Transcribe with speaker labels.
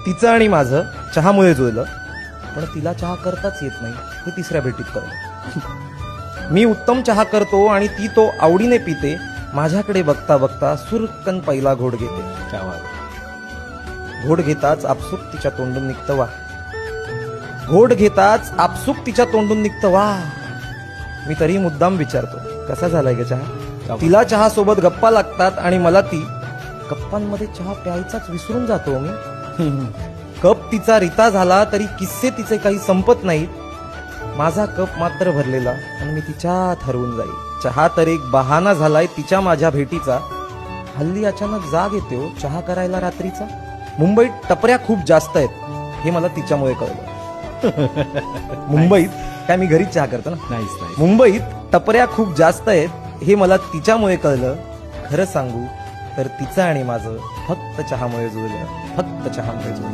Speaker 1: तिचं आणि माझं चहामुळे जुळलं, पण तिला चहा करताच येत नाही हे तिसऱ्या भेटीत कळलं. मी उत्तम चहा करतो आणि ती तो आवडीने पिते. माझ्याकडे बघता बघता सुरकन पहिला घोट घेते. घोट घेताच आपसुक तिच्या तोंडून निघतं वा. घोट घेताच आपसुक तिच्या तोंडून निघतं वा. मी तरी मुद्दाम विचारतो, कसा झालाय ग चहा? तिला चहा सोबत गप्पा लागतात आणि मला ती गप्पांमध्ये चहा प्यायचाच विसरून जातो मी. कप तिचा रिता झाला तरी किस्से तिचे काही संपत नाहीत. माझा कप मात्र भरलेला आणि मी तिच्यात हरवून जाईल. चहा तर एक बहाणा झालाय तिच्या माझ्या भेटीचा. हल्ली अचानक जाग येते हो चहा करायला रात्रीचा. मुंबईत टपऱ्या खूप जास्त आहेत हे मला तिच्यामुळे कळलं. मुंबईत काय मी घरीच चहा करतो ना. मुंबईत टपऱ्या खूप जास्त आहेत हे मला तिच्यामुळे कळलं. खरं सांगू तर तिचं आणि माझं फक्त चहामुळे जुळलं, फक्त चहामुळे जुळलं.